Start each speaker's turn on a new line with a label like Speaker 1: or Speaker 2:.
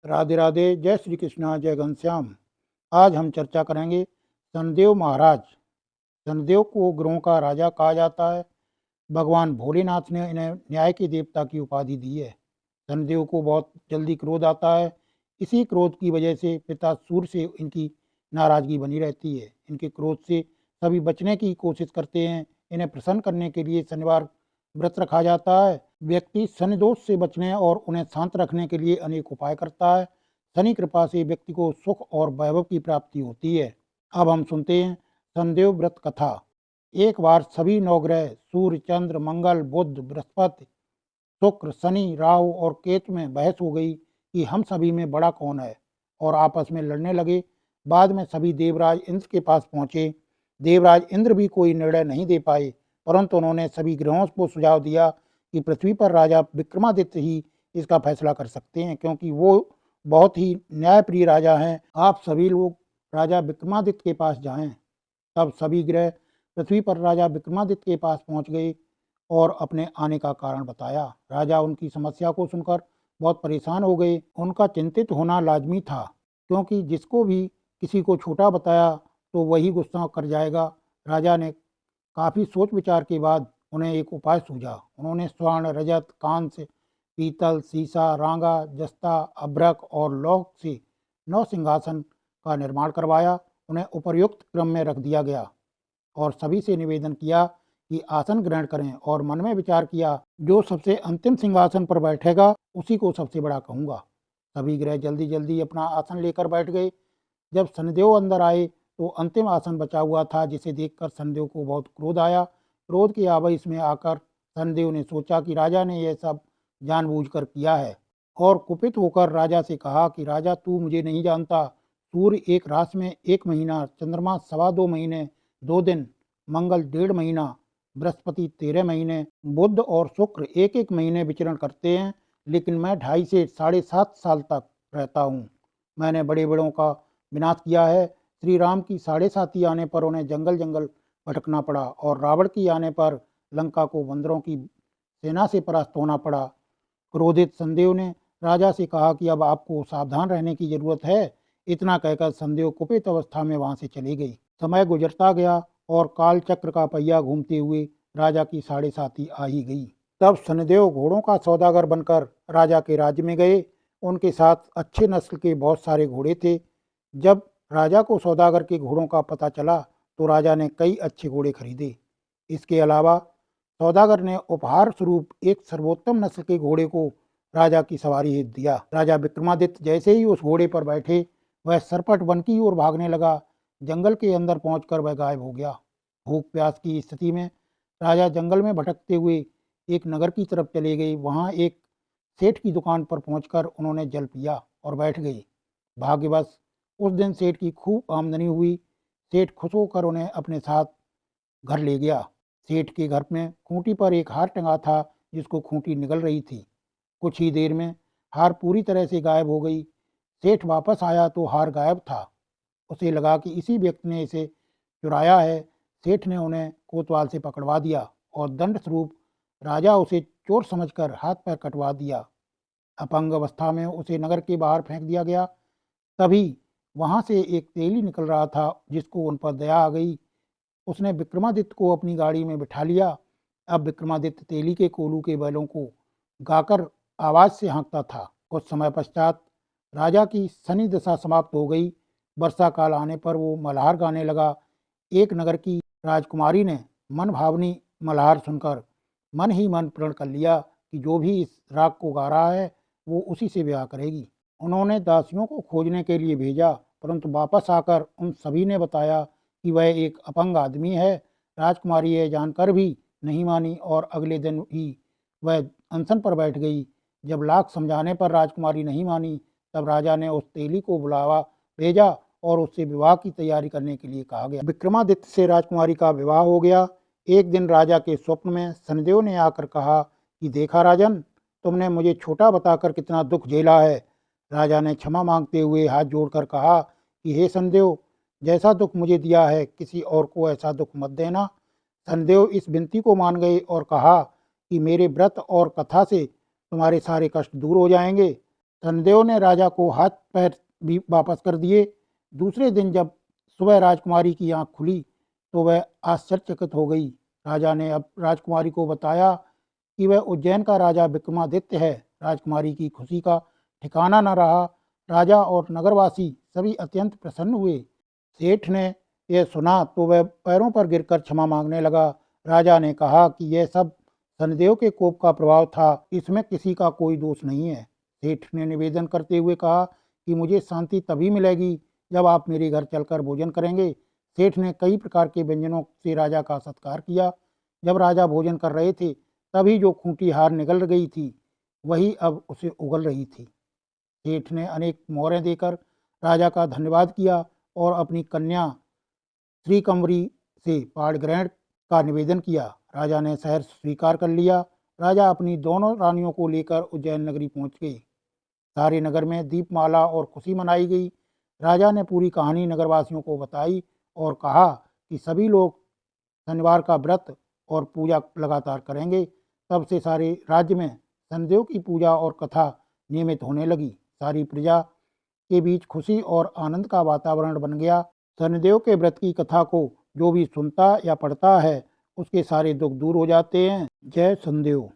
Speaker 1: राधे राधे, जय श्री कृष्णा, जय घनश्याम। आज हम चर्चा करेंगे शनिदेव महाराज। शनिदेव को ग्रहों का राजा कहा जाता है। भगवान भोलेनाथ ने इन्हें न्याय के देवता की उपाधि दी है। शनिदेव को बहुत जल्दी क्रोध आता है। इसी क्रोध की वजह से पिता सूर्य से इनकी नाराजगी बनी रहती है। इनके क्रोध से सभी बचने की कोशिश करते हैं। इन्हें प्रसन्न करने के लिए शनिवार व्रत रखा जाता है। व्यक्ति शनि दोष से बचने और उन्हें शांत रखने के लिए अनेक उपाय करता है। शनि कृपा से व्यक्ति को सुख और वैभव की प्राप्ति होती है। अब हम सुनते हैं शनिदेव व्रत कथा। एक बार सभी नवग्रह सूर्य, चंद्र, मंगल, बुध, बृहस्पति, शुक्र, शनि, राहु और केतु में बहस हो गई कि हम सभी में बड़ा कौन है, और आपस में लड़ने लगे। बाद में सभी देवराज इंद्र के पास पहुंचे। देवराज इंद्र भी कोई निर्णय नहीं दे पाए, परंतु उन्होंने सभी ग्रहों को सुझाव दिया कि पृथ्वी पर राजा विक्रमादित्य ही इसका फैसला कर सकते हैं, क्योंकि वो बहुत ही न्यायप्रिय राजा हैं। आप सभी लोग राजा विक्रमादित्य के पास जाएं। तब सभी ग्रह पृथ्वी पर राजा विक्रमादित्य के पास पहुंच गए और अपने आने का कारण बताया। राजा उनकी समस्या को सुनकर बहुत परेशान हो गए। उनका चिंतित होना लाजमी था, क्योंकि जिसको भी किसी को छोटा बताया तो वही गुस्सा कर जाएगा। राजा ने काफ़ी सोच विचार के बाद उन्हें एक उपाय सूझा। उन्होंने स्वर्ण, रजत, कांस्य, पीतल, सीसा, रांगा, जस्ता, अभ्रक और लौह से 9 सिंहासन का निर्माण करवाया। उन्हें उपर्युक्त क्रम में रख दिया गया और सभी से निवेदन किया कि आसन ग्रहण करें, और मन में विचार किया, जो सबसे अंतिम सिंहासन पर बैठेगा उसी को सबसे बड़ा कहूँगा। सभी ग्रह जल्दी जल्दी अपना आसन लेकर बैठ गए। जब शनिदेव अंदर आए तो अंतिम आसन बचा हुआ था, जिसे देखकर शनिदेव को बहुत क्रोध आया। क्रोध के आवेश में आकर शनिदेव ने सोचा कि राजा ने यह सब जानबूझकर किया है, और कुपित होकर राजा से कहा कि राजा, तू मुझे नहीं जानता। सूर्य एक रास में 1 महीना, चंद्रमा 2.25 महीने 2 दिन, मंगल 1.5 महीना, बृहस्पति 13 महीने, बुध और शुक्र 1-1 महीने विचरण करते हैं, लेकिन मैं 2.5 से 7.5 साल तक रहता हूँ। मैंने बड़े बड़ों का विनाश किया है। श्री राम की 7.5 आने पर उन्हें जंगल जंगल भटकना पड़ा, और रावण की आने पर लंका को बंदरों की सेना से परास्त होना पड़ा। क्रोधित शनिदेव ने राजा से कहा कि अब आपको सावधान रहने की जरूरत है। इतना कहकर शनिदेव कुपित अवस्था में वहां से चली गई। समय गुजरता गया और काल चक्र का पहिया घूमते हुए राजा की 7.5 आ ही गई। तब शनिदेव घोड़ों का सौदागर बनकर राजा के राज्य में गए। उनके साथ अच्छे नस्ल के बहुत सारे घोड़े थे। जब राजा को सौदागर के घोड़ों का पता चला तो राजा ने कई अच्छे घोड़े खरीदे। इसके अलावा सौदागर ने उपहार स्वरूप एक सर्वोत्तम नस्ल के घोड़े को राजा की सवारी हेतु दिया। राजा विक्रमादित्य जैसे ही उस घोड़े पर बैठे, वह सरपट वन की ओर भागने लगा। जंगल के अंदर पहुंचकर वह गायब हो गया। भूख प्यास की स्थिति में राजा जंगल में भटकते हुए एक नगर की तरफ चले गए। वहां एक सेठ की दुकान पर पहुंचकर उन्होंने जल पिया और बैठ गए। भाग्यवश उस दिन सेठ की खूब आमदनी हुई। सेठ खुश होकर उन्हें अपने साथ घर ले गया। सेठ के घर में खूंटी पर एक हार टंगा था, जिसको खूंटी निगल रही थी। कुछ ही देर में हार पूरी तरह से गायब हो गई। सेठ वापस आया तो हार गायब था। उसे लगा कि इसी व्यक्ति ने इसे चुराया है। सेठ ने उन्हें कोतवाल से पकड़वा दिया और दंड स्वरूप राजा उसे चोर समझकर हाथ पैर कटवा दिया। अपंग अवस्था में उसे नगर के बाहर फेंक दिया गया। तभी वहां से एक तेली निकल रहा था, जिसको उन पर दया आ गई। उसने विक्रमादित्य को अपनी गाड़ी में बिठा लिया। अब विक्रमादित्य तेली के कोलू के बैलों को गाकर आवाज से हाँकता था। कुछ समय पश्चात राजा की शनि दशा समाप्त हो गई। वर्षा काल आने पर वो मल्हार गाने लगा। एक नगर की राजकुमारी ने मन भावनी मल्हार सुनकर मन ही मन प्रण कर लिया कि जो भी इस राग को गा रहा है वो उसी से ब्याह करेगी। उन्होंने दासियों को खोजने के लिए भेजा, परंतु वापस आकर उन सभी ने बताया कि वह एक अपंग आदमी है। राजकुमारी यह जानकर भी नहीं मानी और अगले दिन ही वह अनशन पर बैठ गई। जब लाख समझाने पर राजकुमारी नहीं मानी, तब राजा ने उस तेली को बुलावा भेजा और उससे विवाह की तैयारी करने के लिए कहा गया। विक्रमादित्य से राजकुमारी का विवाह हो गया। एक दिन राजा के स्वप्न में शनिदेव ने आकर कहा कि देखा राजन, तुमने मुझे छोटा बताकर कितना दुख झेला है। राजा ने क्षमा मांगते हुए हाथ जोड़कर कहा कि हे शनिदेव, जैसा दुख मुझे दिया है किसी और को ऐसा दुख मत देना। शनिदेव इस विनती को मान गए और कहा कि मेरे व्रत और कथा से तुम्हारे सारे कष्ट दूर हो जाएंगे। शनिदेव ने राजा को हाथ पैर भी वापस कर दिए। दूसरे दिन जब सुबह राजकुमारी की आंख खुली तो वह आश्चर्यचकित हो गई। राजा ने अब राजकुमारी को बताया कि वह उज्जैन का राजा विक्रमादित्य है। राजकुमारी की खुशी का ठिकाना न रहा। राजा और नगरवासी सभी अत्यंत प्रसन्न हुए। सेठ ने यह सुना तो वह पैरों पर गिरकर क्षमा मांगने लगा। राजा ने कहा कि यह सब शनिदेव के कोप का प्रभाव था, इसमें किसी का कोई दोष नहीं है। सेठ ने निवेदन करते हुए कहा कि मुझे शांति तभी मिलेगी जब आप मेरे घर चलकर भोजन करेंगे। सेठ ने कई प्रकार के व्यंजनों से राजा का सत्कार किया। जब राजा भोजन कर रहे थे तभी जो खूंटी हार निगल गई थी वही अब उसे उगल रही थी। सेठ ने अनेक मोहरें देकर राजा का धन्यवाद किया और अपनी कन्या श्रीकंवरी से पाणी ग्रहण का निवेदन किया। राजा ने शहर स्वीकार कर लिया। राजा अपनी दोनों रानियों को लेकर उज्जैन नगरी पहुंच गए। सारे नगर में दीपमाला और खुशी मनाई गई। राजा ने पूरी कहानी नगरवासियों को बताई और कहा कि सभी लोग शनिवार का व्रत और पूजा लगातार करेंगे। तब से सारे राज्य में शनिदेव की पूजा और कथा नियमित होने लगी। सारी प्रजा के बीच खुशी और आनंद का वातावरण बन गया। शनिदेव के व्रत की कथा को जो भी सुनता या पढ़ता है उसके सारे दुख दूर हो जाते हैं। जय शनिदेव।